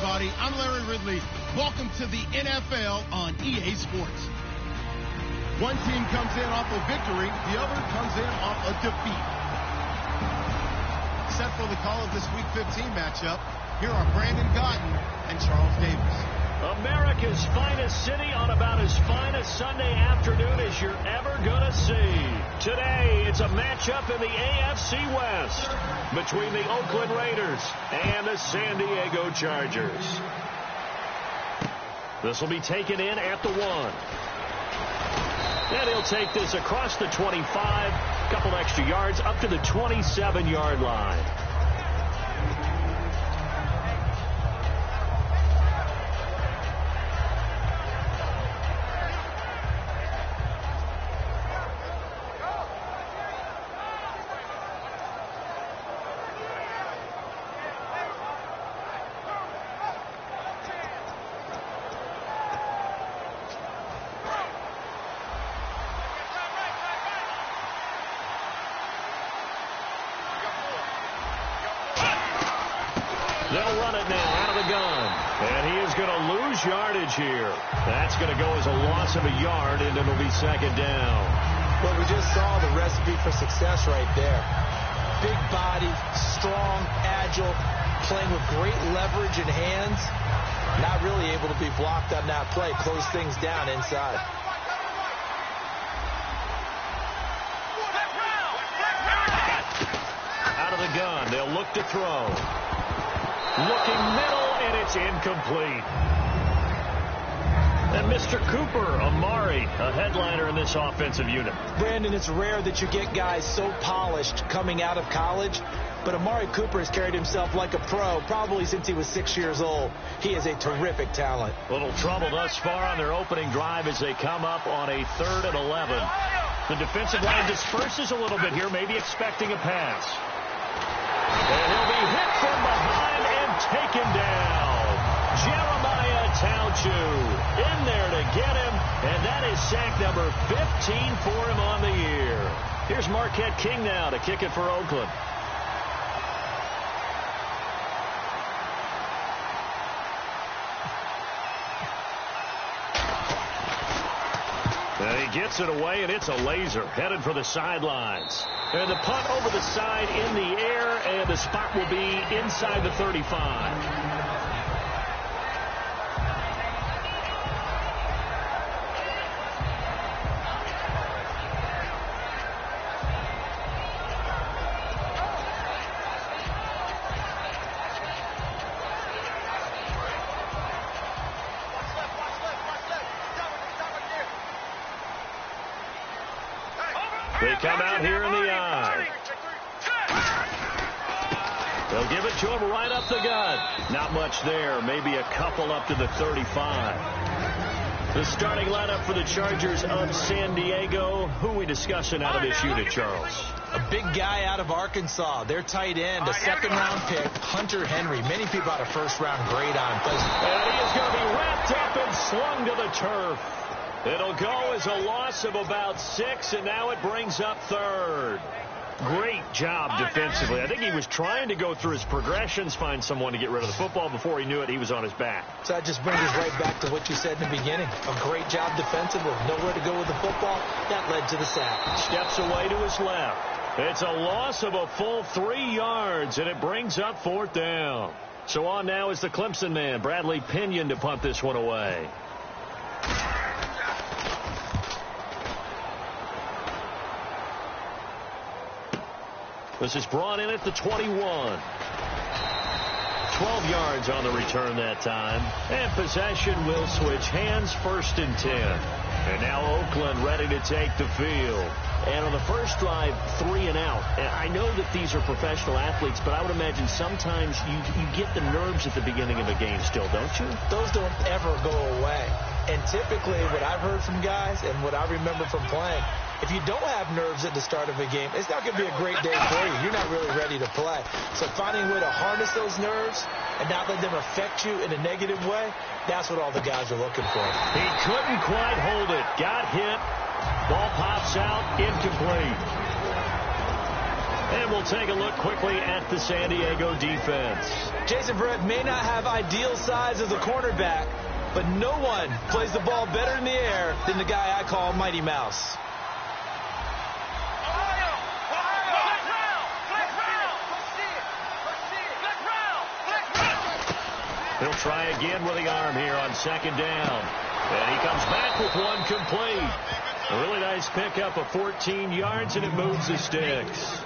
everybody. I'm Larry Ridley. Welcome to the NFL on EA Sports. One team comes in off a victory, the other comes in off a defeat. Set for the call of this Week 15 matchup, here are Brandon Gaudin and Charles Davis. America's finest city on about as fine a Sunday afternoon as you're ever going to see. Today, it's a matchup in the AFC West between the Oakland Raiders and the San Diego Chargers. This will be taken in at the 1. And he'll take this across the 25, couple extra yards up to the 27-yard line. They'll run it now out of the gun. And he is going to lose yardage here. That's going to go as a loss of a yard, and it'll be second down. Well, we just saw the recipe for success right there. Big body, strong, agile, playing with great leverage in hands. Not really able to be blocked on that play. Close things down inside. Out of the gun, they'll look to throw. Looking middle, and it's incomplete. And Mr. Cooper, Amari, a headliner in this offensive unit. Brandon, it's rare that you get guys so polished coming out of college, but Amari Cooper has carried himself like a pro probably since he was 6 years old. He is a terrific talent. Little trouble thus far on their opening drive as they come up on a 3rd and 11. The defensive line disperses a little bit here, maybe expecting a pass. And he'll be hit from behind and taken down. Jeremiah Tauchu in there to get him, and that is sack number 15 for him on the year. Here's Marquette King now to kick it for Oakland. And he gets it away, and it's a laser headed for the sidelines. And the punt over the side in the air, and the spot will be inside the 35. They come out here in the eye. They'll give it to him right up the gut. Not much there. Maybe a couple up to the 35. The starting lineup for the Chargers of San Diego. Who are we discussing out of this unit, Charles? A big guy out of Arkansas. Their tight end, a second-round pick, Hunter Henry. Many people had a first-round grade on him. And he is going to be wrapped up and slung to the turf. It'll go as a loss of about 6, and now it brings up 3rd. Great job defensively. I think he was trying to go through his progressions, find someone to get rid of the football. Before he knew it, he was on his back. So that just brings us right back to what you said in the beginning. A great job defensively. Nowhere to go with the football. That led to the sack. Steps away to his left. It's a loss of a full 3 yards, and it brings up 4th down. So on now is the Clemson man, Bradley Pinion, to punt this one away. This is brought in at the 21. 12 yards on the return that time. And possession will switch hands, 1st and 10. And now Oakland ready to take the field. And on the first drive, 3 and out. And I know that these are professional athletes, but I would imagine sometimes you get the nerves at the beginning of a game still, don't you? Those don't ever go away. And typically what I've heard from guys and what I remember from playing, if you don't have nerves at the start of a game, it's not going to be a great day for you. You're not really ready to play. So finding a way to harness those nerves and not let them affect you in a negative way, that's what all the guys are looking for. He couldn't quite hold it. Got hit. Ball pops out. Incomplete. And we'll take a look quickly at the San Diego defense. Jason Verrett may not have ideal size as a cornerback, but no one plays the ball better in the air than the guy I call Mighty Mouse. He'll try again with the arm here on second down. And he comes back with one complete. A really nice pickup of 14 yards, and it moves the sticks.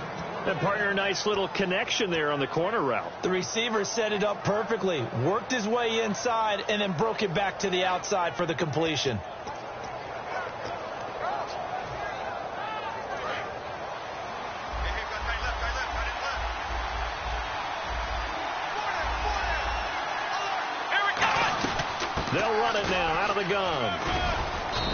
And partner, a nice little connection there on the corner route. The receiver set it up perfectly, worked his way inside, and then broke it back to the outside for the completion. They'll run it now out of the gun.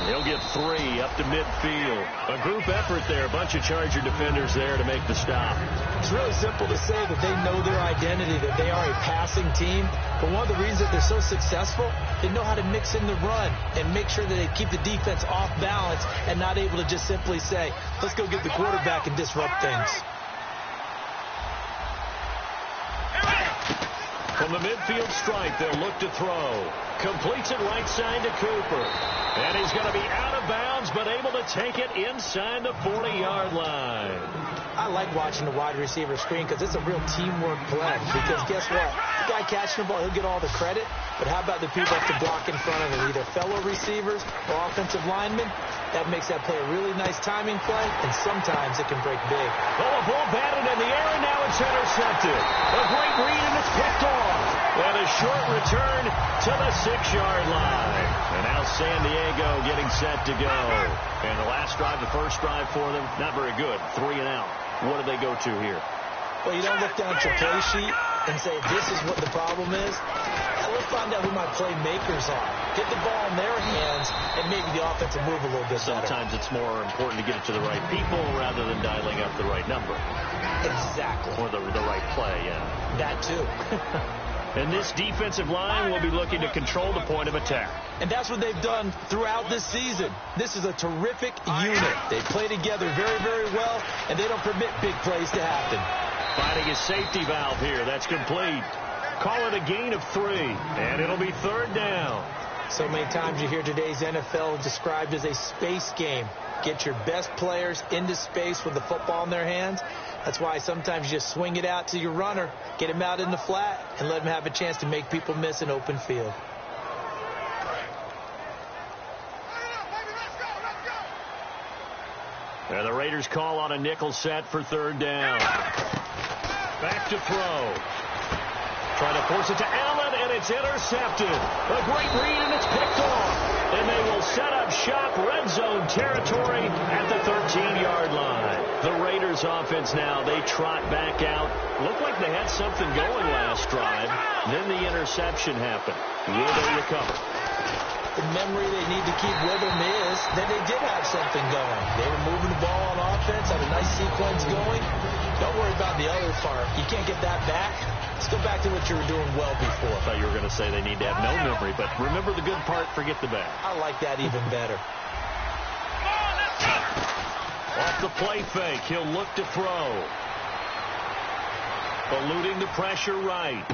He'll get 3 up to midfield. A group effort there. A bunch of Charger defenders there to make the stop. It's really simple to say that they know their identity, that they are a passing team. But one of the reasons that they're so successful, they know how to mix in the run and make sure that they keep the defense off balance and not able to just simply say, let's go get the quarterback and disrupt things. From the midfield stripe, they'll look to throw. Completes it right side to Cooper. And he's going to be out of bounds, but able to take it inside the 40-yard line. I like watching the wide receiver screen because it's a real teamwork play. Because guess what? The guy catching the ball, he'll get all the credit. But how about the people that have to block in front of him, either fellow receivers or offensive linemen? That makes that play a really nice timing play, and sometimes it can break big. Oh, a ball batted in the air, and now it's intercepted. A great read, and it's picked off. And a short return to the 6-yard line. And now San Diego getting set to go. And the last drive, the first drive for them, not very good. 3 and out. What do they go to here? Well, you don't look down at your play sheet and say, this is what the problem is. Let's find out who my playmakers are. Get the ball in their hands, and maybe the offense will move a little bit better. Sometimes it's more important to get it to the right people rather than dialing up the right number. Exactly. Or the right play, yeah. That too. And this defensive line will be looking to control the point of attack. And that's what they've done throughout this season. This is a terrific unit. They play together very, very well, and they don't permit big plays to happen. Finding a safety valve here. That's complete. Call it a gain of 3, and it'll be 3rd down. So many times you hear today's NFL described as a space game. Get your best players into space with the football in their hands. That's why sometimes you just swing it out to your runner, get him out in the flat, and let him have a chance to make people miss an open field. And the Raiders call on a nickel set for 3rd down. Back to throw. Trying to force it to Allen, and it's intercepted. A great read, and it's picked off. And they will set up shop, red zone territory at the 13-yard line. The Raiders offense now, they trot back out. Looked like they had something going last drive. Then the interception happened. Will they recover? The memory they need to keep with them is that they did have something going. They were moving the ball on offense, had a nice sequence going. Don't worry about the other part. You can't get that back. Let's go back to what you were doing well before. I thought you were going to say they need to have no memory, but remember the good part, forget the bad. I like that even better. Off the play fake, he'll look to throw. Eluding the pressure right.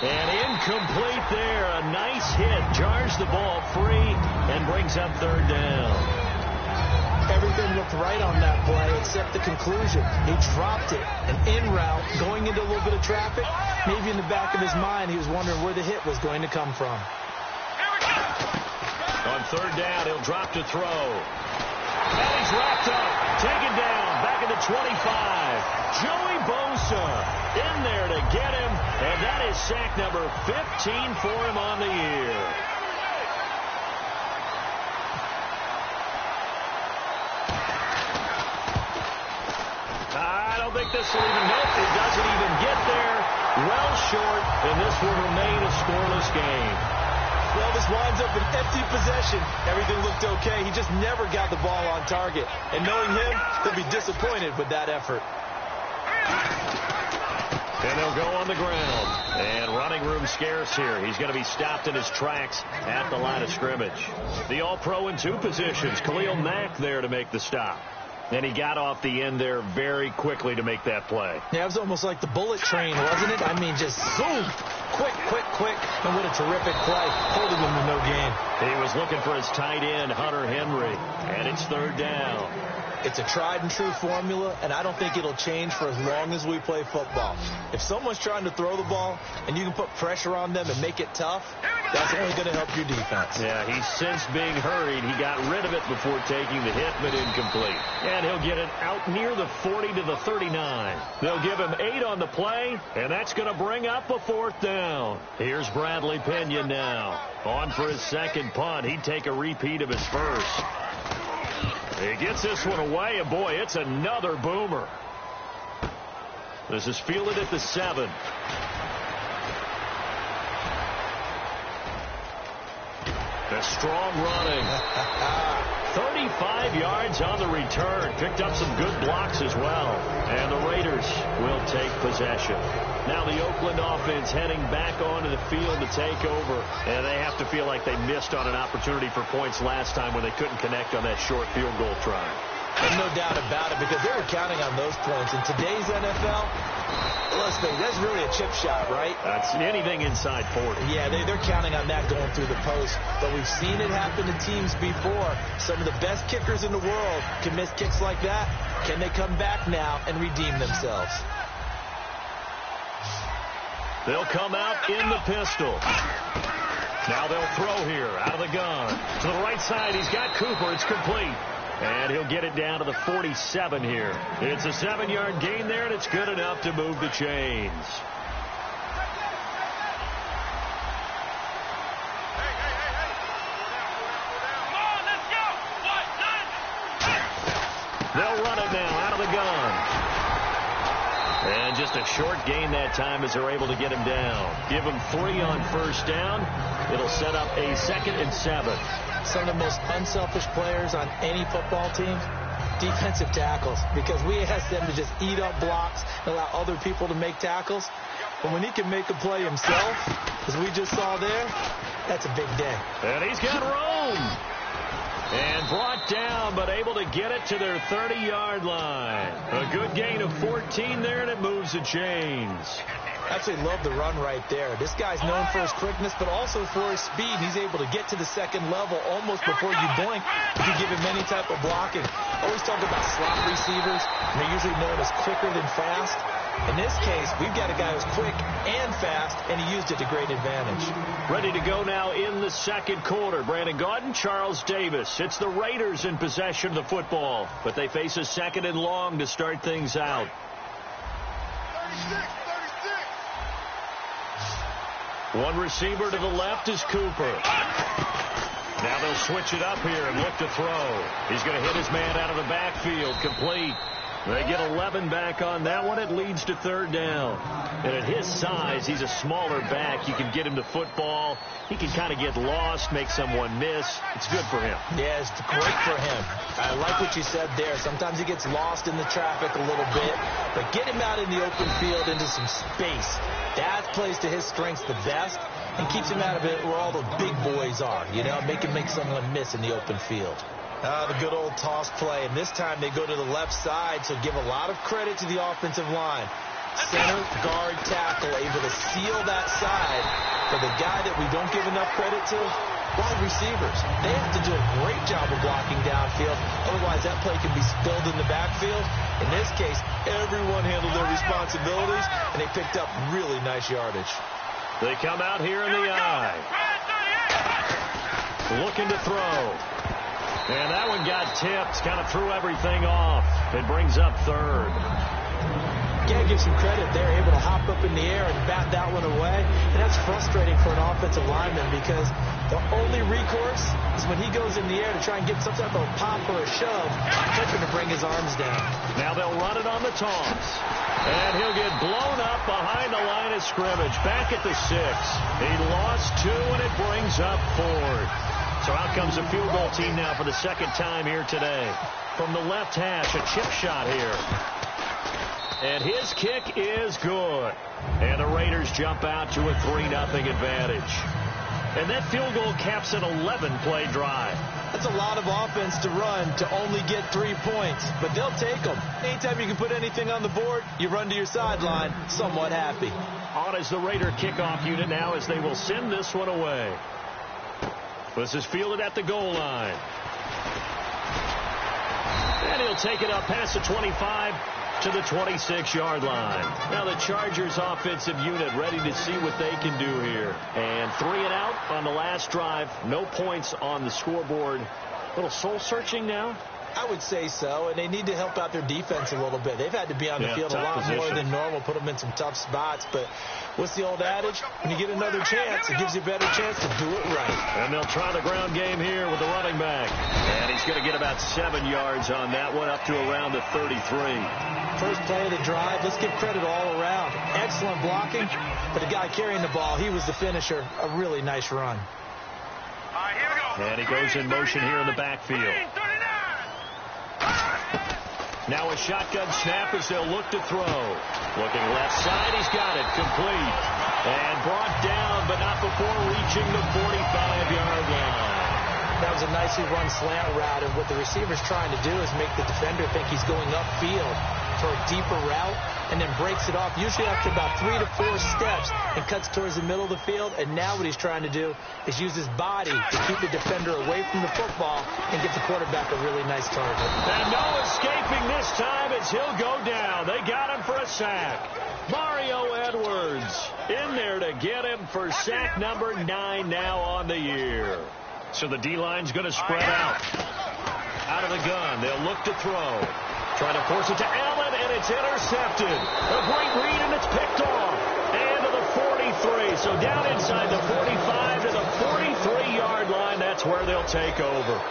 And incomplete there. A nice hit. Jars the ball free and brings up 3rd down. Everything looked right on that play except the conclusion. He dropped it. An in route going into a little bit of traffic. Maybe in the back of his mind he was wondering where the hit was going to come from. On 3rd down, he'll drop to throw. And he's wrapped up. Taken down. Back at the 25. Joey Bosa in there to get him. And that is sack number 15 for him on the year. I don't think this will even help. It doesn't even get there. Well short, and this will remain a scoreless game. Well, this winds up an empty possession. Everything looked okay. He just never got the ball on target. And knowing him, he'll be disappointed with that effort. And they'll go on the ground. And running room scarce here. He's going to be stopped in his tracks at the line of scrimmage. The All-Pro in 2 positions. Khalil Mack there to make the stop. And he got off the end there very quickly to make that play. Yeah, it was almost like the bullet train, wasn't it? I mean, just zoom. Quick. And what a terrific play. Holding him to no gain. He was looking for his tight end, Hunter Henry. And it's third down. It's a tried and true formula, and I don't think it'll change for as long as we play football. If someone's trying to throw the ball and you can put pressure on them and make it tough, that's only going to help your defense. Yeah, he's since being hurried. He got rid of it before taking the hit, but incomplete. And he'll get it out near the 40 to the 39. They'll give him 8 on the play, and that's going to bring up a fourth down. Here's Bradley Pinion now. On for his second punt. He'd take a repeat of his first. He gets this one away, and boy, it's another boomer. This is fielded at the 7. The strong running. 35 yards on the return. Picked up some good blocks as well. And the Raiders will take possession. Now the Oakland offense heading back onto the field to take over. And they have to feel like they missed on an opportunity for points last time when they couldn't connect on that short field goal try. And no doubt about it, because they were counting on those points. In today's NFL, let's face it, that's really a chip shot, right? That's anything inside 40. Yeah, they're counting on that going through the post. But we've seen it happen to teams before. Some of the best kickers in the world can miss kicks like that. Can they come back now and redeem themselves? They'll come out in the pistol. Now they'll throw here out of the gun. To the right side, he's got Cooper. It's complete. And he'll get it down to the 47 here. It's a 7-yard gain there, and it's good enough to move the chains. They'll run it now out of the gun. And just a short gain that time as they're able to get him down. Give him 3 on first down. It'll set up a 2nd and 7. Some of the most unselfish players on any football team, defensive tackles, because we ask them to just eat up blocks and allow other people to make tackles. But when he can make a play himself, as we just saw there, that's a big day. And he's got room. And brought down, but able to get it to their 30-yard line. A good gain of 14 there, and it moves the chains. Absolutely love the run right there. This guy's known for his quickness, but also for his speed. He's able to get to the second level almost before you blink if you give him any type of blocking. Always talk about slot receivers. They're usually known as quicker than fast. In this case, we've got a guy who's quick and fast, and he used it to great advantage. Ready to go now in the second quarter. Brandon Gaudin, Charles Davis. It's the Raiders in possession of the football, but they face a 2nd and long to start things out. 36. One receiver to the left is Cooper. Now they'll switch it up here and look to throw. He's going to hit his man out of the backfield. Complete. They get 11 back on that one. It leads to 3rd down. And at his size, he's a smaller back. You can get him to football. He can kind of get lost, make someone miss. It's good for him. Yeah, it's great for him. I like what you said there. Sometimes he gets lost in the traffic a little bit. But get him out in the open field into some space. That plays to his strengths the best and keeps him out of it where all the big boys are. You know, make someone miss in the open field. The good old toss play, and this time they go to the left side, so give a lot of credit to the offensive line. Center, guard, tackle, able to seal that side. For the guy that we don't give enough credit to, wide receivers. They have to do a great job of blocking downfield, otherwise that play can be spilled in the backfield. In this case, everyone handled their responsibilities, and they picked up really nice yardage. They come out here in the eye. Looking to throw. And that one got tipped, kind of threw everything off. It brings up 3rd. Can't give some credit there, able to hop up in the air and bat that one away. And that's frustrating for an offensive lineman because the only recourse is when he goes in the air to try and get some type of pop or a shove, hoping to bring his arms down. Now they'll run it on the toss. And he'll get blown up behind the line of scrimmage, back at the 6. He lost 2, and it brings up 4th. So out comes the field goal team now for the 2nd time here today. From the left hash, a chip shot here. And his kick is good. And the Raiders jump out to a 3-0 advantage. And that field goal caps an 11-play drive. That's a lot of offense to run to only get 3 points, but they'll take them. Anytime you can put anything on the board, you run to your sideline somewhat happy. On is the Raider kickoff unit now as they will send this one away. This is fielded at the goal line. And he'll take it up past the 25 to the 26-yard line. Now the Chargers offensive unit ready to see what they can do here. And 3 and out on the last drive. No points on the scoreboard. A little soul-searching now. I would say so, and they need to help out their defense a little bit. They've had to be on the field a lot more than normal, put them in some tough spots. But what's the old adage? When you get another chance, it gives you a better chance to do it right. And they'll try the ground game here with the running back. And he's going to get about 7 yards on that one, up to around the 33. First play of the drive, let's give credit all around. Excellent blocking, but the guy carrying the ball, he was the finisher. A really nice run. And he goes in motion here in the backfield. Now a shotgun snap as they'll look to throw. Looking left side, he's got it. Complete. And brought down, but not before reaching the 45-yard line. That was a nicely run slant route, and what the receiver's trying to do is make the defender think he's going upfield for a deeper route, and then breaks it off, usually after about 3 to 4 steps, and cuts towards the middle of the field. And now what he's trying to do is use his body to keep the defender away from the football and get the quarterback a really nice target. And no escaping this time as he'll go down. They got him for a sack. Mario Edwards in there to get him for sack number 9 now on the year. So the D-line's going to spread out. Out of the gun, they'll look to throw. Try to force it to Allen, and it's intercepted. A great read, and it's picked off. And to the 43. So down inside the 45 to the 43-yard line. That's where they'll take over.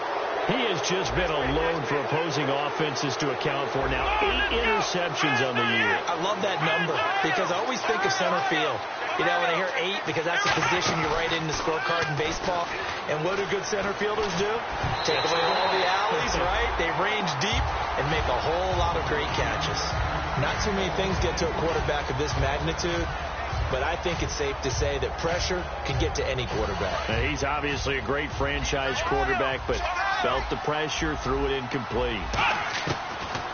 He has just been a load for opposing offenses to account for. Now 8 interceptions on the year. I love that number because I always think of center field. You know, when I hear 8, because that's the position you write in the scorecard in baseball. And what do good center fielders do? Take away all the alleys, right? They range deep and make a whole lot of great catches. Not too many things get to a quarterback of this magnitude, but I think it's safe to say that pressure can get to any quarterback. Now, he's obviously a great franchise quarterback, but felt the pressure, threw it incomplete.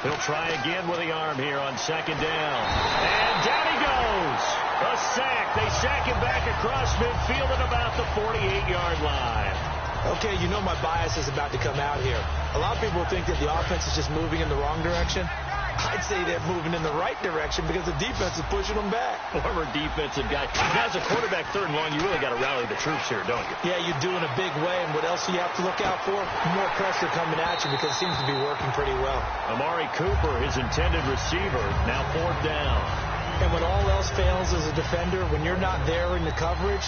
He'll try again with the arm here on second down. And down he goes. A sack. They sack him back across midfield at about the 48-yard line. Okay, you know my bias is about to come out here. A lot of people think that the offense is just moving in the wrong direction. I'd say they're moving in the right direction because the defense is pushing them back. Former defensive guy. Now, as a quarterback, 3rd and 1, you really got to rally the troops here, don't you? Yeah, you do in a big way. And what else do you have to look out for? More pressure coming at you because it seems to be working pretty well. Amari Cooper, his intended receiver, now 4th down. And when all else fails as a defender, when you're not there in the coverage,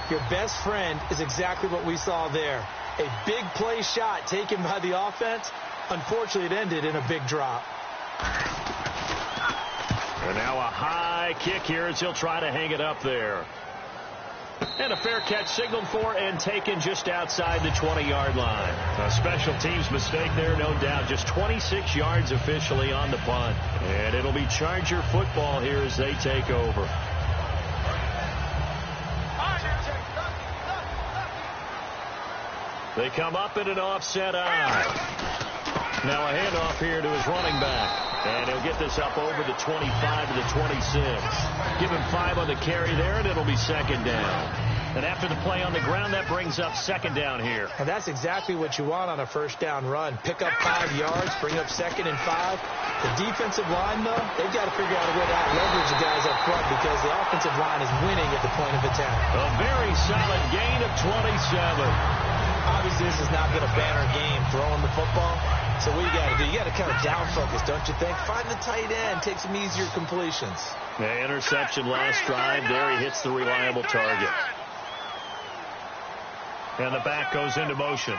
your best friend is exactly what we saw there. A big play shot taken by the offense. Unfortunately, it ended in a big drop. And now a high kick here as he'll try to hang it up there. And a fair catch signaled for and taken just outside the 20-yard line. A special teams mistake there, no doubt. Just 26 yards officially on the punt. And it'll be Charger football here as they take over. They come up in an offset eye. Now a handoff here to his running back. And he'll get this up over the 25 to the 26. Give him 5 on the carry there, and it'll be 2nd down. And after the play on the ground, that brings up 2nd down here. And that's exactly what you want on a 1st down run. Pick up 5 yards, bring up 2nd and 5. The defensive line, though, they've got to figure out a way to out-leverage the guys up front because the offensive line is winning at the point of attack. A very solid gain of 27. Obviously, this has not been a banner game throwing the football. So what you got to do? You got to kind of down focus, don't you think? Find the tight end, take some easier completions. The interception last drive. There he hits the reliable target. And the back goes into motion.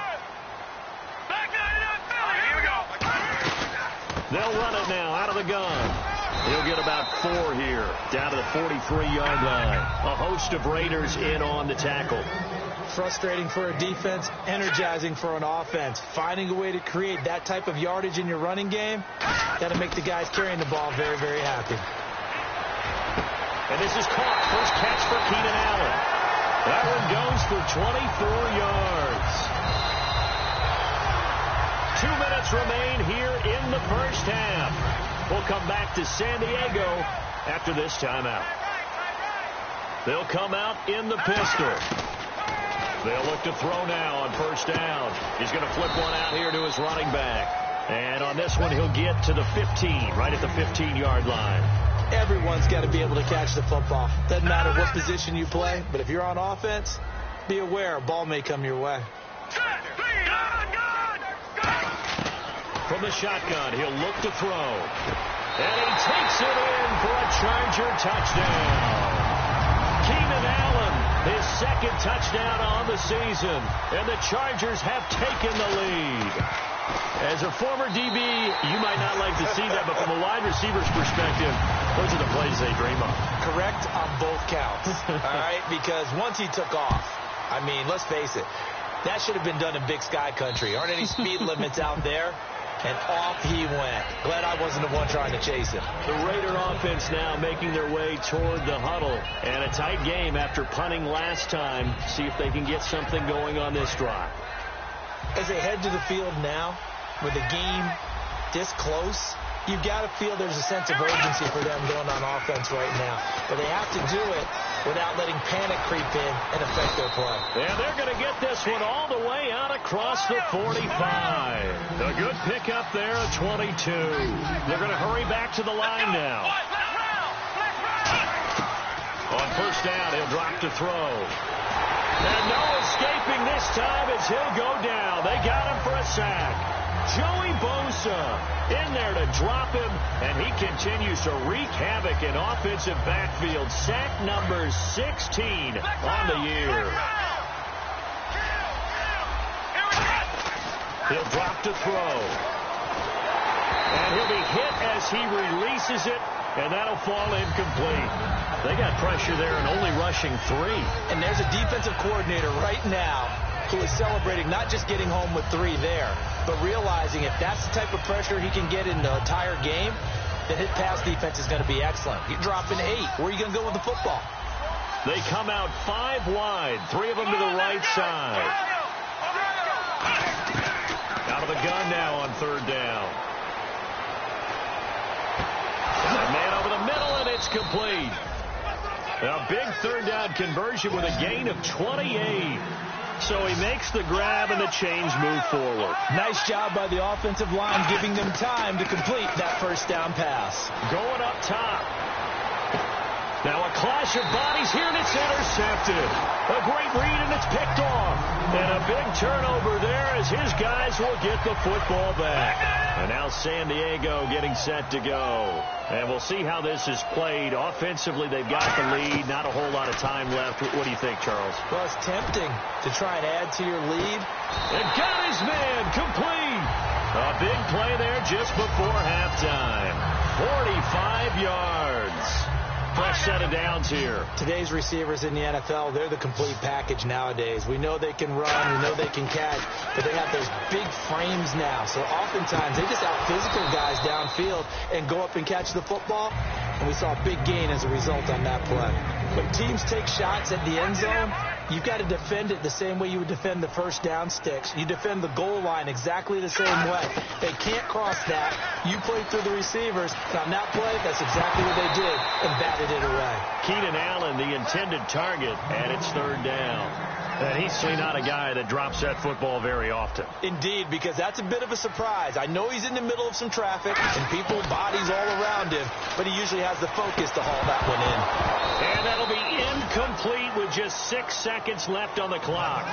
They'll run it now out of the gun. He'll get about 4 here, down to the 43-yard line. A host of Raiders in on the tackle. Frustrating for a defense, energizing for an offense. Finding a way to create that type of yardage in your running game, that'll make the guys carrying the ball very, very happy. And this is caught. First catch for Keenan Allen. That one goes for 24 yards. 2 minutes remain here in the first half. We'll come back to San Diego after this timeout. They'll come out in the pistol. They'll look to throw now on first down. He's going to flip one out here to his running back. And on this one, he'll get to the 15, right at the 15-yard line. Everyone's got to be able to catch the football. Doesn't matter what position you play, but if you're on offense, be aware a ball may come your way. From the shotgun, he'll look to throw. And he takes it in for a Charger touchdown. Keenan Allen, his second touchdown on the season. And the Chargers have taken the lead. As a former DB, you might not like to see that, but from a wide receiver's perspective, those are the plays they dream of. Correct on both counts. All right, because once he took off, I mean, let's face it, that should have been done in Big Sky country. Aren't any speed limits out there? And off he went. Glad I wasn't the one trying to chase him. The Raider offense now making their way toward the huddle. And a tight game after punting last time. See if they can get something going on this drive. As they head to the field now, with the game this close, you've got to feel there's a sense of urgency for them going on offense right now. But they have to do it without letting panic creep in and affect their play. And they're going to get this one all the way out across the 45. A good pickup there at 22. They're going to hurry back to the line now. On first down, he'll drop to throw. And no escaping this time as he'll go down. They got him for a sack. Joey Bosa in there to drop him, and he continues to wreak havoc in offensive backfield. Sack number 16 on the year. He'll drop to throw. And he'll be hit as he releases it, and that'll fall incomplete. They got pressure there and only rushing 3. And there's a defensive coordinator right now who is celebrating not just getting home with 3 there, but realizing if that's the type of pressure he can get in the entire game, then his pass defense is going to be excellent. You're dropping 8. Where are you going to go with the football? They come out 5 wide, 3 of them to the right side. Out of the gun now on third down. Got a man over the middle, and it's complete. A big third down conversion with a gain of 28. So he makes the grab and the chains move forward. Nice job by the offensive line, giving them time to complete that first down pass. Going up top. Now a clash of bodies here, and it's intercepted. A great read, and it's picked off. And a big turnover there as his guys will get the football back. And now San Diego getting set to go. And we'll see how this is played. Offensively, they've got the lead. Not a whole lot of time left. What do you think, Charles? Well, it's tempting to try and add to your lead. And got his man complete. A big play there just before halftime. 45 yards. Fresh set of downs here. Today's receivers in the NFL, they're the complete package nowadays. We know they can run, we know they can catch, but they have those big frames now. So oftentimes they just out-physical guys downfield and go up and catch the football. And we saw a big gain as a result on that play. When teams take shots at the end zone, you've got to defend it the same way you would defend the first down sticks. You defend the goal line exactly the same way. They can't cross that. You play through the receivers. And on that play, that's exactly what they did and batted it away. Keenan Allen, the intended target, and it's third down. And he's certainly not a guy that drops that football very often. Indeed, because that's a bit of a surprise. I know he's in the middle of some traffic and people, bodies all around him, but he usually has the focus to haul that one in. And that'll be incomplete with just 6 seconds left on the clock.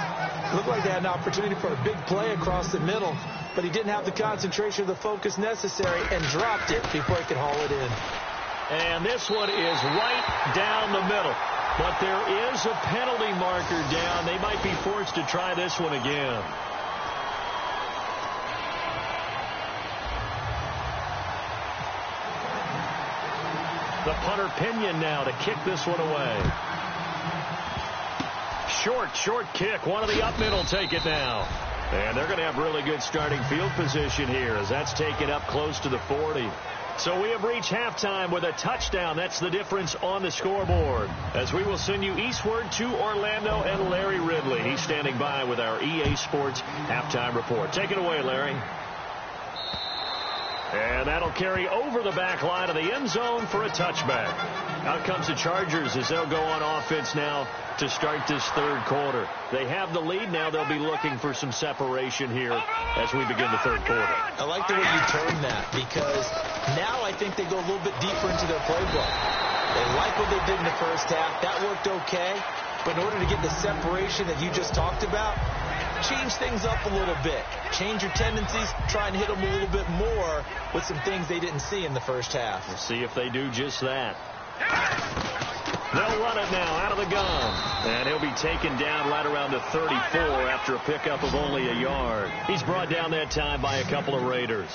Looked like they had an opportunity for a big play across the middle, but he didn't have the concentration or the focus necessary and dropped it before he could haul it in. And this one is right down the middle. But there is a penalty marker down. They might be forced to try this one again. The punter Pinion now to kick this one away. Short kick. One of the up middle take it now. And they're going to have really good starting field position here as that's taken up close to the 40. So we have reached halftime with a touchdown. That's the difference on the scoreboard. As we will send you eastward to Orlando and Larry Ridley. He's standing by with our EA Sports halftime report. Take it away, Larry. And that'll carry over the back line of the end zone for a touchback. Out comes the Chargers as they'll go on offense now to start this third quarter. They have the lead now. They'll be looking for some separation here as we begin the third quarter. I like the way you term that, because now I think they go a little bit deeper into their playbook. They like what they did in the first half. That worked okay. But in order to get the separation that you just talked about, change things up a little bit. Change your tendencies. Try and hit them a little bit more with some things they didn't see in the first half. We'll see if they do just that. They'll run it now out of the gun. And he'll be taken down right around the 34 after a pickup of only a yard. He's brought down that time by a couple of Raiders.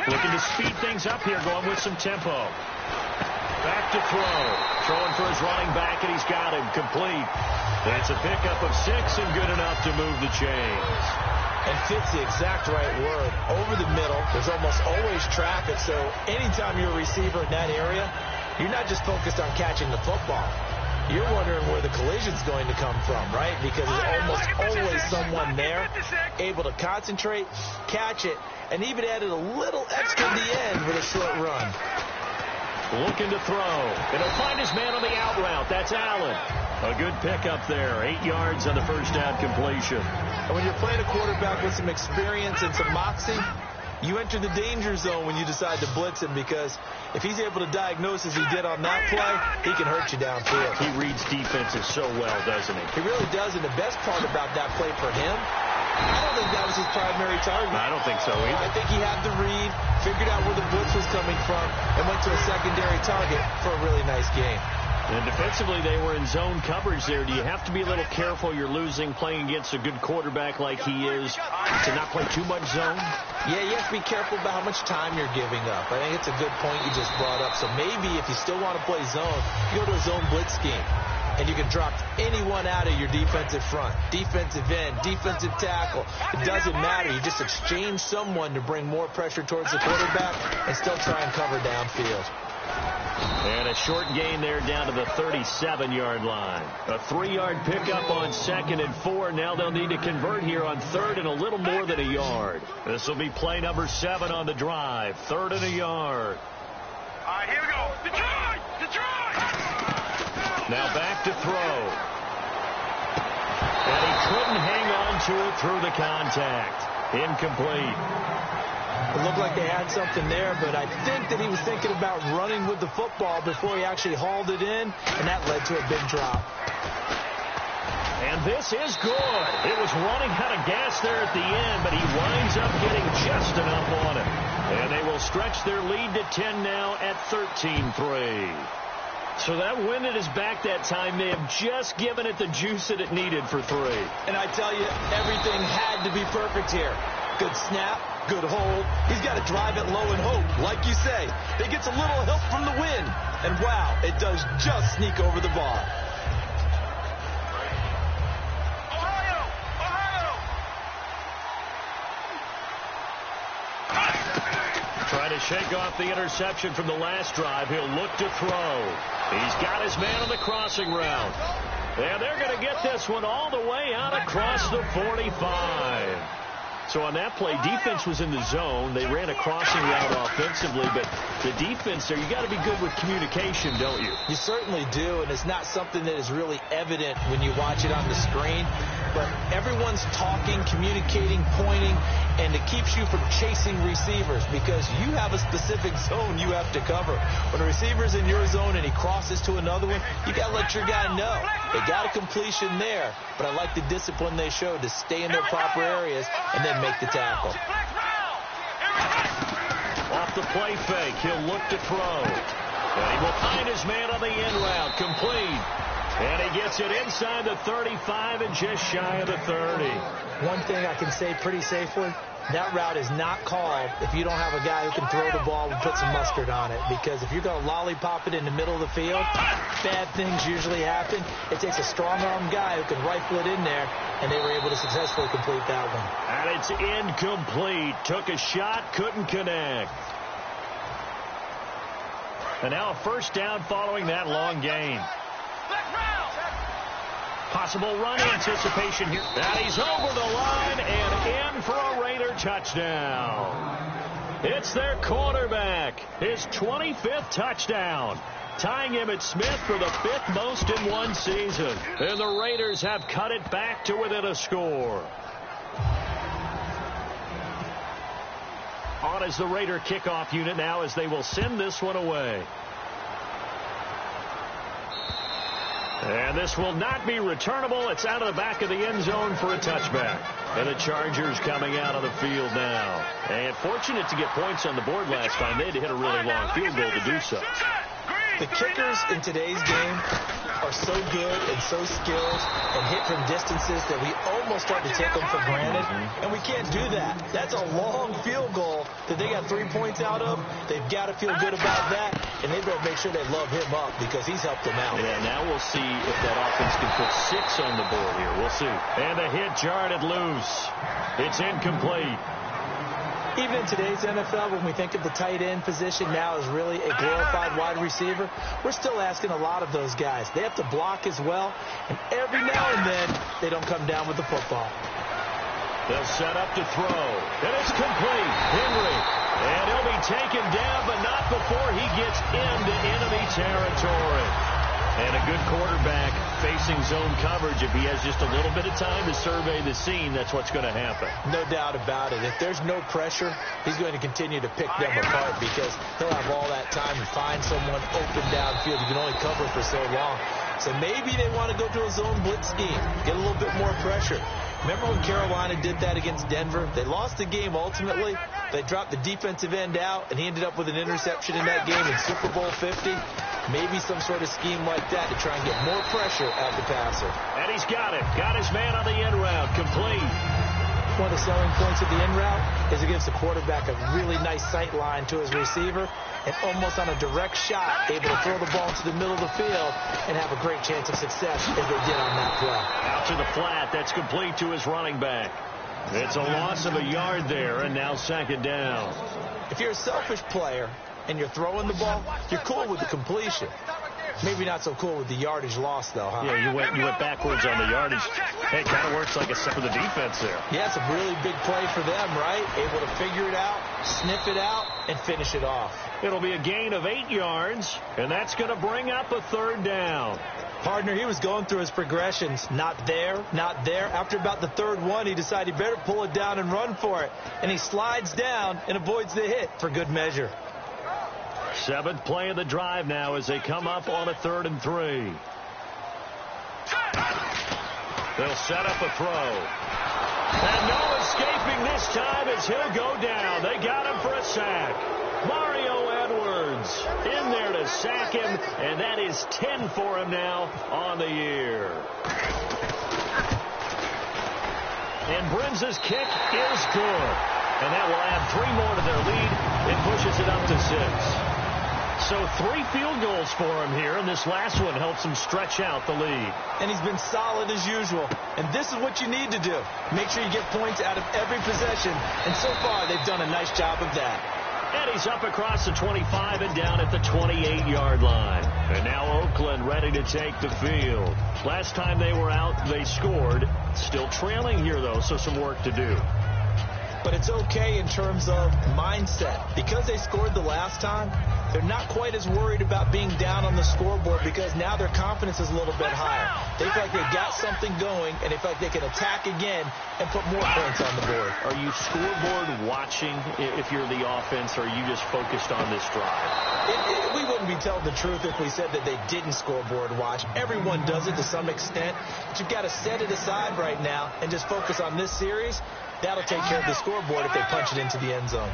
Looking to speed things up here, going with some tempo. Back to throw. Throwing for his running back, and he's got him complete. That's a pickup of 6 and good enough to move the chains. And fits the exact right word. Over the middle, there's almost always traffic, so anytime you're a receiver in that area, you're not just focused on catching the football. You're wondering where the collision's going to come from, right? Because there's almost always someone there able to concentrate, catch it, and even added a little extra at the end with a short run. Looking to throw. And he'll find his man on the out route. That's Allen. A good pickup there. 8 yards on the first down completion. And when you're playing a quarterback with some experience and some moxie, you enter the danger zone when you decide to blitz him, because if he's able to diagnose as he did on that play, he can hurt you downfield. He reads defenses so well, doesn't he? He really does, and the best part about that play for him, I don't think that was his primary target. I don't think so either. I think he had the read, figured out where the blitz was coming from, and went to a secondary target for a really nice game. And defensively, they were in zone coverage there. Do you have to be a little careful? You're losing playing against a good quarterback like he is to not play too much zone? Yeah, you have to be careful about how much time you're giving up. I think it's a good point you just brought up. So maybe if you still want to play zone, you go to a zone blitz scheme. And you can drop anyone out of your defensive front, defensive end, defensive tackle. It doesn't matter. You just exchange someone to bring more pressure towards the quarterback and still try and cover downfield. And a short gain there down to the 37-yard line. A 3-yard pickup on 2nd and 4. Now they'll need to convert here on 3rd and a little more than a yard. This will be play number 7 on the drive. 3rd and a yard. All right, here we go. Detroit! Now back to throw. And he couldn't hang on to it through the contact. Incomplete. It looked like they had something there, but I think that he was thinking about running with the football before he actually hauled it in, and that led to a big drop. And this is good. It was running out of gas there at the end, but he winds up getting just enough on it. And they will stretch their lead to 10 now at 13-3. So that winded is back that time. They have just given it the juice that it needed for 3. And I tell you, everything had to be perfect here. Good snap, good hold. He's got to drive it low and hope, like you say. It gets a little help from the wind. And wow, it does just sneak over the bar. Trying to shake off the interception from the last drive. He'll look to throw. He's got his man on the crossing route. And they're going to get this one all the way out across the 45. So on that play, defense was in the zone. They ran a crossing route offensively, but the defense there, you got to be good with communication, don't you? You certainly do, and it's not something that is really evident when you watch it on the screen. But everyone's talking, communicating, pointing, and it keeps you from chasing receivers because you have a specific zone you have to cover. When a receiver's in your zone and he crosses to another one, you got to let your guy know. They got a completion there, but I like the discipline they showed to stay in their proper areas and then make the tackle. Off the play fake, he'll look to throw. And he will find his man on the in route, complete. And he gets it inside the 35 and just shy of the 30. One thing I can say pretty safely, that route is not called if you don't have a guy who can throw the ball and put some mustard on it. Because if you're going to lollipop it in the middle of the field, bad things usually happen. It takes a strong-arm guy who can rifle it in there, and they were able to successfully complete that one. And it's incomplete. Took a shot, couldn't connect. And now a first down following that long gain. Possible run anticipation here. And he's over the line and in for a Raider touchdown. It's their quarterback, his 25th touchdown, tying Emmitt Smith for the 5th most in one season. And the Raiders have cut it back to within a score. On is the Raider kickoff unit now as they will send this one away. And this will not be returnable. It's out of the back of the end zone for a touchback. And the Chargers coming out on the field now. And fortunate to get points on the board last time. They had to hit a really long field goal to do so. The kickers in today's game are so good and so skilled and hit from distances that we almost start to take them for granted. And we can't do that. That's a long field goal that they got 3 points out of. They've got to feel good about that. And they've got to make sure they love him up because he's helped them out. Yeah, now we'll see if that offense can put 6 on the board here. We'll see. And the hit jarred it loose. It's incomplete. Even in today's NFL, when we think of the tight end position now as really a glorified wide receiver, we're still asking a lot of those guys. They have to block as well, and every now and then, they don't come down with the football. They'll set up to throw. And it's complete. Henry. And he'll be taken down, but not before he gets into enemy territory. And a good quarterback facing zone coverage. If he has just a little bit of time to survey the scene, that's what's going to happen. No doubt about it. If there's no pressure, he's going to continue to pick them apart because he'll have all that time to find someone open downfield. You can only cover for so long. So maybe they want to go to a zone blitz scheme, get a little bit more pressure. Remember when Carolina did that against Denver? They lost the game ultimately. They dropped the defensive end out, and he ended up with an interception in that game in Super Bowl 50. Maybe some sort of scheme like that to try and get more pressure at the passer. And he's got it. Got his man on the end route. Complete. One of the selling points of the end route is it gives the quarterback a really nice sight line to his receiver and almost on a direct shot able to throw the ball into the middle of the field and have a great chance of success as they did on that play. Out to the flat. That's complete to his running back. It's a loss of a yard there, and now 2nd down. If you're a selfish player and you're throwing the ball, you're cool with the completion. Maybe not so cool with the yardage loss, though, huh? Yeah, you went backwards on the yardage. Hey, it kind of works like a set for the defense there. Yeah, it's a really big play for them, right? Able to figure it out, sniff it out, and finish it off. It'll be a gain of 8 yards, and that's going to bring up a 3rd down. Partner, he was going through his progressions. Not there, not there. After about the 3rd one, he decided he better pull it down and run for it. And he slides down and avoids the hit for good measure. 7th play of the drive now as they come up on a 3rd and 3. They'll set up a throw. And no escaping this time as he'll go down. They got him for a sack. Mario Edwards in there to sack him, and that is 10 for him now on the year. And Brinza's kick is good. And that will add 3 more to their lead. It pushes it up to 6. So 3 field goals for him here, and this last one helps him stretch out the lead. And he's been solid as usual. And this is what you need to do. Make sure you get points out of every possession. And so far, they've done a nice job of that. And he's up across the 25 and down at the 28-yard line. And now Oakland ready to take the field. Last time they were out, they scored. Still trailing here, though, so some work to do. But it's okay in terms of mindset. Because they scored the last time, they're not quite as worried about being down on the scoreboard because now their confidence is a little bit higher. They feel like they got something going, and they feel like they can attack again and put more points on the board. Are you scoreboard watching if you're the offense, or are you just focused on this drive? We wouldn't be telling the truth if we said that they didn't scoreboard watch. Everyone does it to some extent. But you've got to set it aside right now and just focus on this series. That'll take care of the scoreboard if they punch it into the end zone.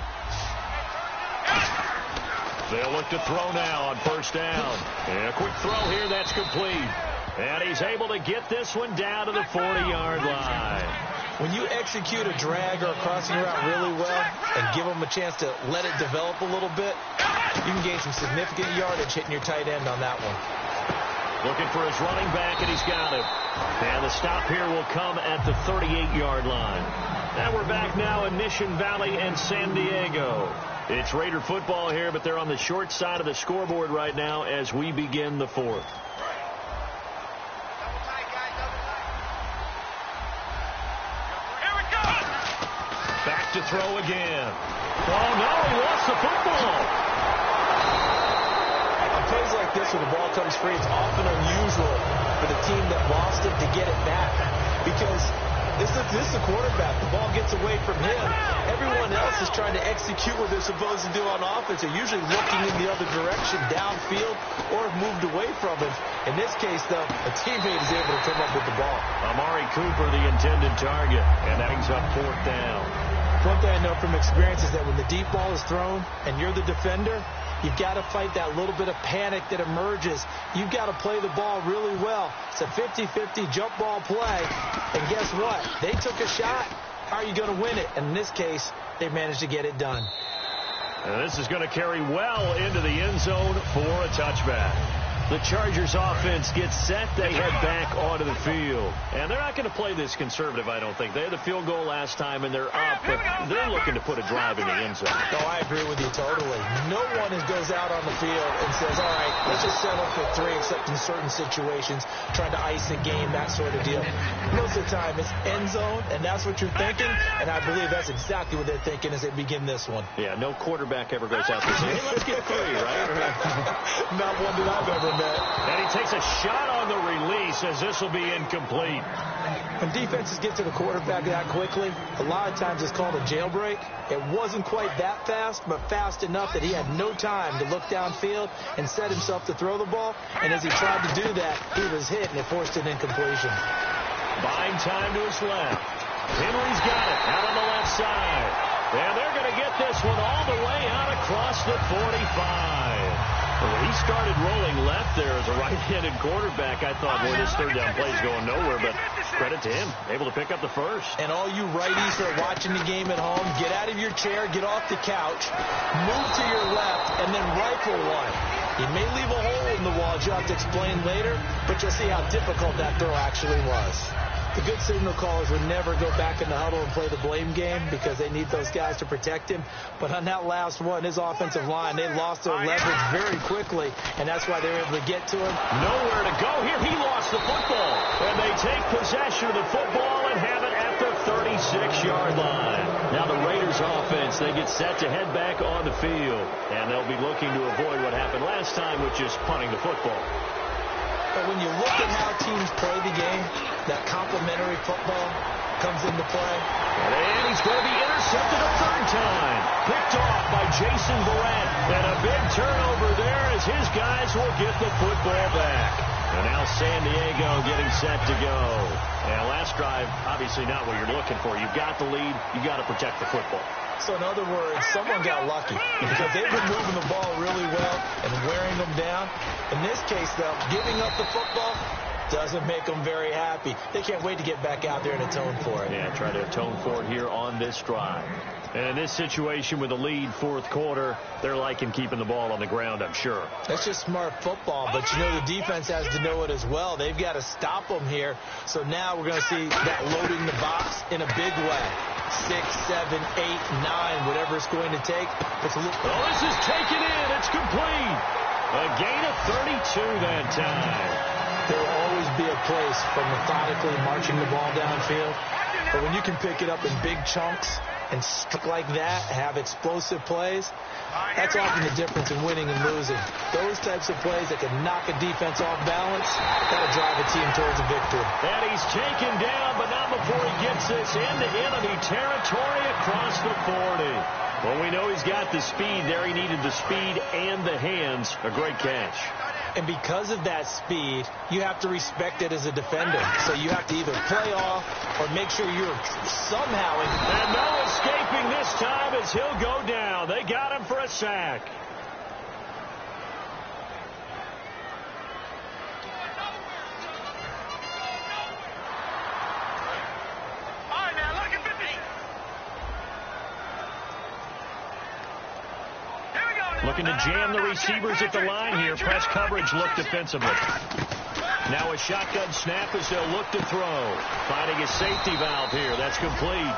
They'll look to throw now on 1st down. And a quick throw here, that's complete. And he's able to get this one down to the 40-yard line. When you execute a drag or a crossing route really well and give them a chance to let it develop a little bit, you can gain some significant yardage hitting your tight end on that one. Looking for his running back, and he's got him. And the stop here will come at the 38-yard line. And we're back now in Mission Valley and San Diego. It's Raider football here, but they're on the short side of the scoreboard right now as we begin the 4th. Back to throw again. Oh, no, he lost the football. On plays like this, when the ball comes free, it's often unusual for the team that lost it to get it back. Because this is the quarterback. The ball gets away from him. Everyone else is trying to execute what they're supposed to do on offense. They're usually looking in the other direction, downfield, or have moved away from him. In this case, though, a teammate is able to come up with the ball. Amari Cooper, the intended target, and that brings up 4th down. One thing I know from experience is that when the deep ball is thrown and you're the defender, you've got to fight that little bit of panic that emerges. You've got to play the ball really well. It's a 50-50 jump ball play. And guess what? They took a shot. How are you going to win it? And in this case, they managed to get it done. And this is going to carry well into the end zone for a touchback. The Chargers offense gets set. They head back onto the field. And they're not going to play this conservative, I don't think. They had the field goal last time, and they're up, but they're looking to put a drive in the end zone. No, I agree with you totally. No one goes out on the field and says, all right, let's just settle for 3, except in certain situations, trying to ice a game, that sort of deal. Most of the time, it's end zone, and that's what you're thinking, and I believe that's exactly what they're thinking as they begin this one. Yeah, no quarterback ever goes out there saying, hey, let's get 3, right? Not one that I've ever met. And he takes a shot on the release as this will be incomplete. When defenses get to the quarterback that quickly, a lot of times it's called a jailbreak. It wasn't quite that fast, but fast enough that he had no time to look downfield and set himself to throw the ball. And as he tried to do that, he was hit, and it forced an incompletion. Buying time to his left. Henry's got it out on the left side. And they're going to get this one all the way out across the 45. Well, he started rolling left there as a right-handed quarterback. I thought, boy, this third down play is going nowhere, but credit to him, able to pick up the first. And all you righties who are watching the game at home, get out of your chair, get off the couch, move to your left, and then rifle one. You may leave a hole in the wall, you'll have to explain later, but you'll see how difficult that throw actually was. The good signal callers would never go back in the huddle and play the blame game because they need those guys to protect him. But on that last one, his offensive line, they lost their leverage very quickly, and that's why they were able to get to him. Nowhere to go here. He lost the football. And they take possession of the football and have it at the 36-yard line. Now the Raiders offense, they get set to head back on the field. And they'll be looking to avoid what happened last time, which is punting the football. But when you look at how teams play the game, that complementary football comes into play. And he's going to be intercepted a 3rd time. Picked off by Jason Verrett. And a big turnover there as his guys will get the football back. And now San Diego getting set to go. And last drive, obviously not what you're looking for. You've got the lead. You've got to protect the football. So in other words, someone got lucky because they've been moving the ball really well and wearing them down. In this case, though, giving up the football doesn't make them very happy. They can't wait to get back out there and atone for it. Yeah, try to atone for it here on this drive. And in this situation with a lead 4th quarter, they're liking keeping the ball on the ground, I'm sure. That's just smart football, but you know the defense has to know it as well. They've got to stop them here. So now we're going to see that loading the box in a big way. 6, 7, 8, 9, whatever it's going to take. It's a little... Oh, this is taken in. It's complete. A gain of 32 that time. There will always be a place for methodically marching the ball downfield. But when you can pick it up in big chunks and stick like that, have explosive plays, that's often the difference in winning and losing. Those types of plays that can knock a defense off balance, that'll drive a team towards a victory. And he's taken down, but not before he gets this into enemy territory across the 40. Well, we know he's got the speed there. He needed the speed and the hands. A great catch. And because of that speed, you have to respect it as a defender. So you have to either play off or make sure you're somehow... And no escaping this time as he'll go down. They got him for a sack. Looking to jam the receivers at the line here. Press coverage look defensively. Now a shotgun snap as they'll look to throw. Finding a safety valve here. That's complete.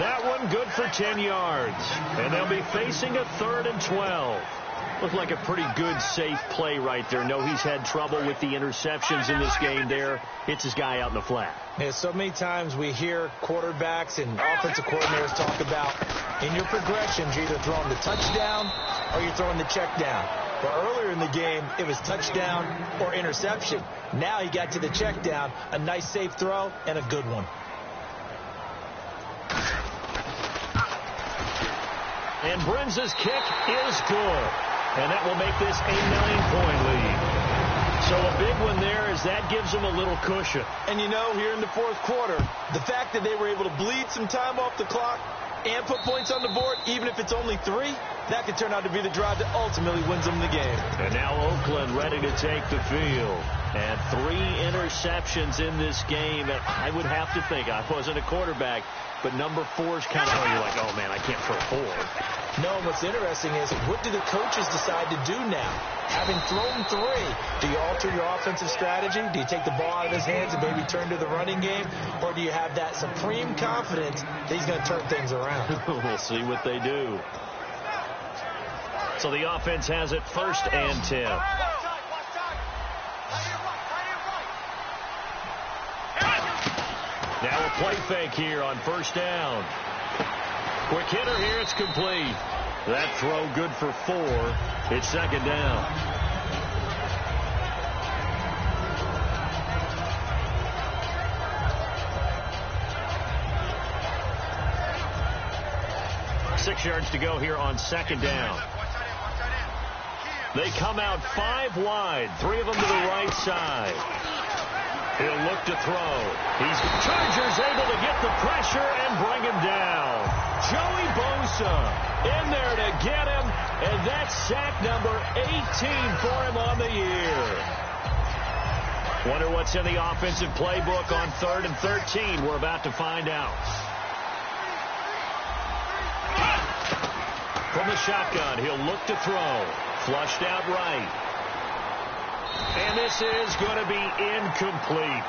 That one good for 10 yards. And they'll be facing a 3rd and 12. Looked like a pretty good, safe play right there. No, he's had trouble with the interceptions in this game there. Hits his guy out in the flat. Yeah, so many times we hear quarterbacks and offensive coordinators talk about in your progressions, you're either throwing the touchdown or you're throwing the check down. But earlier in the game, it was touchdown or interception. Now he got to the check down, a nice safe throw, and a good one. And Brenza's kick is good. And that will make this a 9-point lead. So a big one there as that gives them a little cushion. And you know, here in the fourth quarter, the fact that they were able to bleed some time off the clock and put points on the board, even if it's only 3, that could turn out to be the drive that ultimately wins them the game. And now Oakland ready to take the field. And 3 interceptions in this game. I would have to think, I wasn't a quarterback, but number 4 is kind of, you're like, oh man, I can't throw 4. No, what's interesting is, what do the coaches decide to do now? Having thrown 3, do you alter your offensive strategy? Do you take the ball out of his hands and maybe turn to the running game? Or do you have that supreme confidence that he's going to turn things around? We'll see what they do. So the offense has it 1st and 10. Now a play fake here on 1st down. Quick hitter here, it's complete. That throw good for 4. It's 2nd down. Six yards to go here on 2nd down. They come out 5 wide, 3 of them to the right side. He'll look to throw. Chargers able to get the pressure and bring him down. Joey Bosa in there to get him, and that's sack number 18 for him on the year. Wonder what's in the offensive playbook on 3rd and 13. We're about to find out. From the shotgun, he'll look to throw. Flushed out right. And this is going to be incomplete.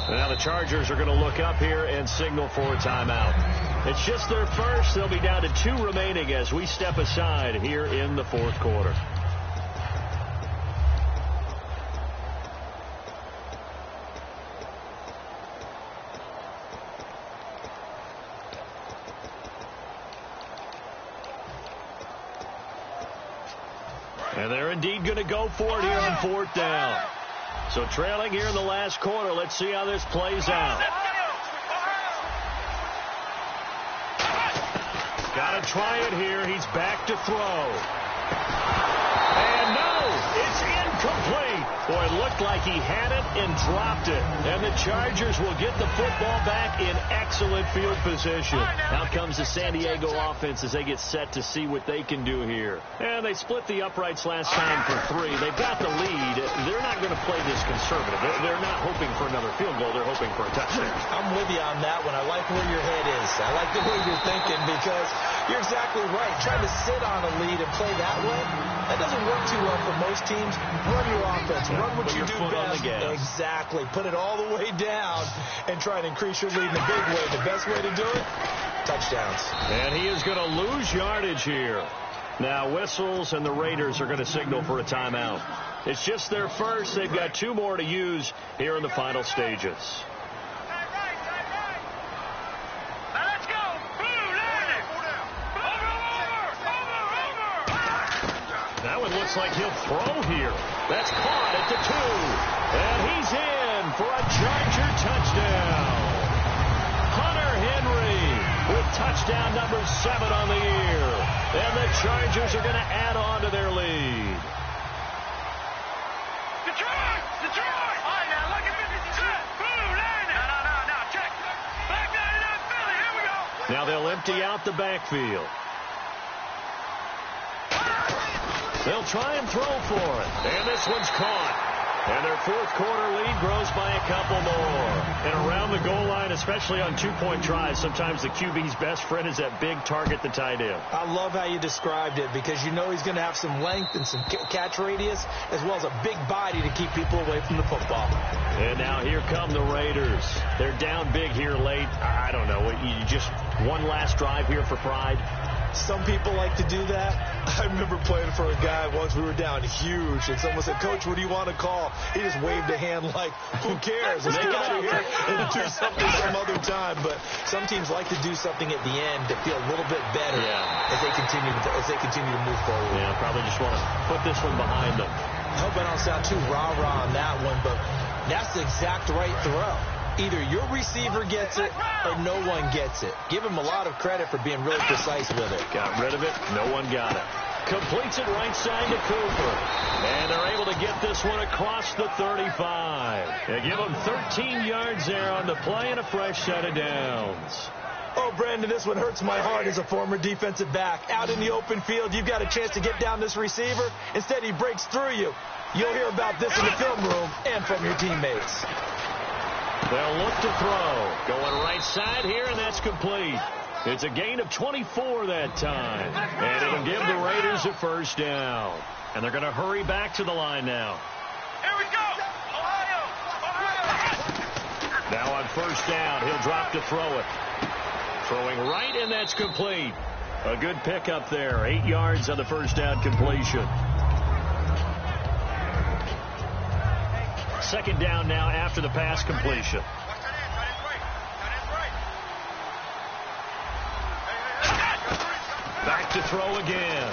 Now the Chargers are going to look up here and signal for a timeout. It's just their first. They'll be down to 2 remaining as we step aside here in the 4th quarter. And they're indeed going to go for it here on 4th down. So trailing here in the last quarter. Let's see how this plays out. Got to try it here. He's back to throw. And no, it's incomplete. Boy, it looked like he had it and dropped it. And the Chargers will get the football back in excellent field position. Out comes the San Diego offense as they get set to see what they can do here. And they split the uprights last time for 3. They've got the lead. They're not going to play this conservative. They're not hoping for another field goal. They're hoping for a touchdown. I'm with you on that one. I like where your head is. I like the way you're thinking because you're exactly right. Trying to sit on a lead and play that way, that doesn't work too well for most teams. Run your offense. Run what you do best. Exactly. Put it all the way down and try to increase your lead in a big way. The best way to do it, touchdowns. And he is going to lose yardage here. Now whistles and the Raiders are going to signal for a timeout. It's just their first. They've got 2 more to use here in the final stages. That one looks like he'll throw here. That's caught at the 2. And he's in for a Charger touchdown. Hunter Henry with touchdown number 7 on the year. And the Chargers are going to add on to their lead. Detroit! Detroit! All right, now look at this. Boom! No, check. Back down to that Philly. Here we go. Now they'll empty out the backfield. They'll try and throw for it. And this one's caught. And their 4th quarter lead grows by a couple more. And around the the goal line, especially on two-point tries, sometimes the QB's best friend is that big target, the tight end. I love how you described it because you know he's going to have some length and some catch radius as well as a big body to keep people away from the football. And now here come the Raiders. They're down big here late. I don't know. You just one last drive here for pride. Some people like to do that. I remember playing for a guy once. We were down huge, and someone said, "Coach, what do you want to call?" He just waved a hand like, "Who cares? Let's get out of here and do something some other time." But some teams like to do something at the end to feel a little bit better as they continue to move forward. Yeah, probably just want to put this one behind them. I hope I don't sound too rah-rah on that one, but that's the exact right throw. Either your receiver gets it or no one gets it. Give him a lot of credit for being really precise with it. Got rid of it. No one got it. Completes it right side to Cooper. And they're able to get this one across the 35. They give him 13 yards there on the play and a fresh set of downs. Oh, Brandon, this one hurts my heart as a former defensive back. Out in the open field, you've got a chance to get down this receiver. Instead, he breaks through you. You'll hear about this in the film room and from your teammates. They'll look to throw. Going right side here, and that's complete. It's a gain of 24 that time. And it'll give the Raiders a first down. And they're going to hurry back to the line now. Here we go. Ohio. Now on first down, he'll drop to throw it. Throwing right, and that's complete. A good pickup there. 8 yards on the first down completion. Second down now after the pass completion. Back to throw again.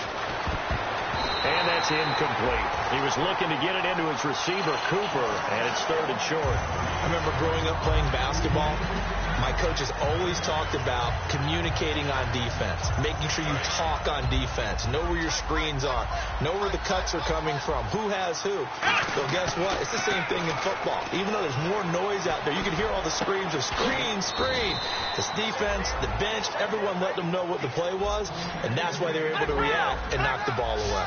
And that's incomplete. He was looking to get it into his receiver, Cooper, and it's third and short. I remember growing up playing basketball. My coaches always talked about communicating on defense, making sure you talk on defense, know where your screens are, know where the cuts are coming from, who has who. So guess what? It's the same thing in football. Even though there's more noise out there, you can hear all the screams of screen, screen. This defense, the bench, everyone let them know what the play was, and that's why they were able to react and knock the ball away.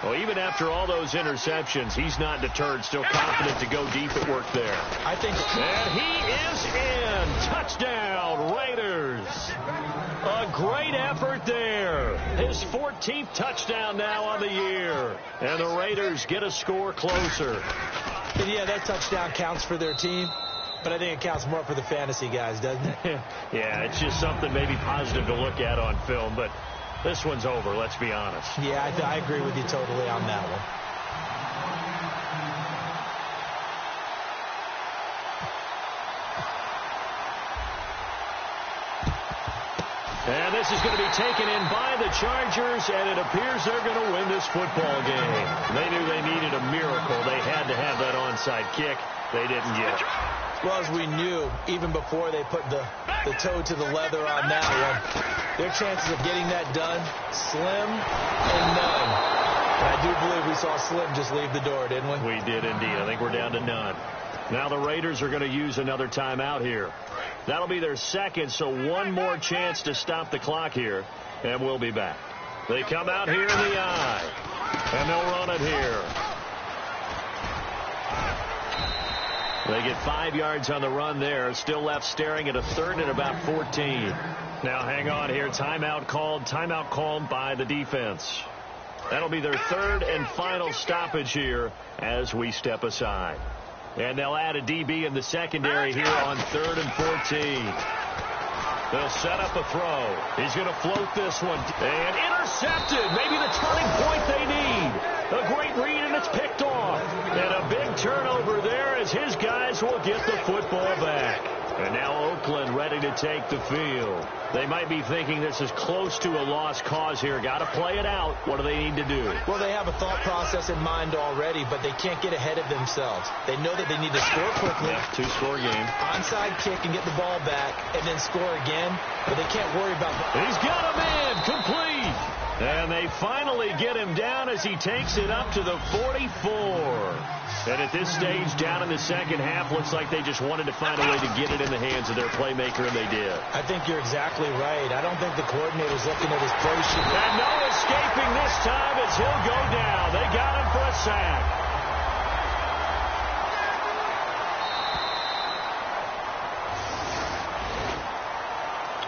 Well, even after all those interceptions, he's not deterred, still confident to go deep at work there. I think. And he is in. Touchdown, Raiders. A great effort there. His 14th touchdown now on the year. And the Raiders get a score closer. And yeah, that touchdown counts for their team, but I think it counts more for the fantasy guys, doesn't it? Yeah, it's just something maybe positive to look at on film, but this one's over, let's be honest. Yeah, I agree with you totally on that one. And this is going to be taken in by the Chargers, and it appears they're going to win this football game. They knew they needed a miracle. They had to have that onside kick. They didn't get it. Well, as we knew, even before they put the toe to the leather on that one, their chances of getting that done, slim and none. And I do believe we saw Slim just leave the door, didn't we? We did indeed. I think we're down to none. Now the Raiders are going to use another timeout here. That'll be their second, so one more chance to stop the clock here, and we'll be back. They come out here in the eye, and they'll run it here. They get 5 yards on the run there. Still left staring at a third and about 14. Now hang on here. Timeout called by the defense. That'll be their third and final stoppage here as we step aside. And they'll add a DB in the secondary here on 3rd and 14. They'll set up a throw. He's going to float this one. And intercepted. Maybe the turning point they need. A great read, and it's picked off. And a big turnover there as his guys will get the football back. And now Oakland ready to take the field. They might be thinking this is close to a lost cause here. Got to play it out. What do they need to do? Well, they have a thought process in mind already, but they can't get ahead of themselves. They know that they need to score quickly. Yeah, two-score game. Onside kick and get the ball back, and then score again. But they can't worry about... He's got a man. Complete. And they finally get him down as he takes it up to the 44. And at this stage, down in the second half, looks like they just wanted to find a way to get it in the hands of their playmaker, and they did. I think you're exactly right. I don't think the coordinator's looking at his play sheet. And no escaping this time as he'll go down. They got him for a sack.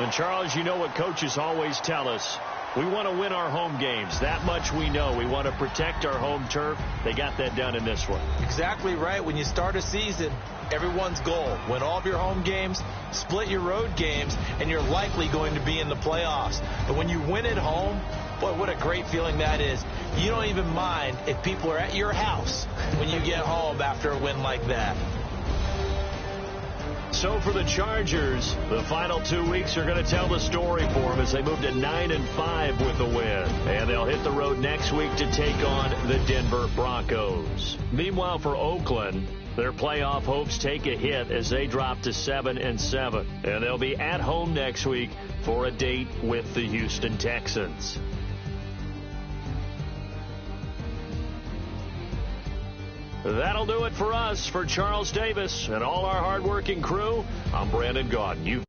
And, Charles, you know what coaches always tell us. We want to win our home games. That much we know. We want to protect our home turf. They got that done in this one. Exactly right. When you start a season, everyone's goal, win all of your home games, split your road games, and you're likely going to be in the playoffs. But when you win at home, boy, what a great feeling that is. You don't even mind if people are at your house when you get home after a win like that. So for the Chargers, the final 2 weeks are going to tell the story for them as they move to 9-5 with a win. And they'll hit the road next week to take on the Denver Broncos. Meanwhile, for Oakland, their playoff hopes take a hit as they drop to 7-7. And they'll be at home next week for a date with the Houston Texans. That'll do it for us. For Charles Davis and all our hardworking crew, I'm Brandon Gaudin.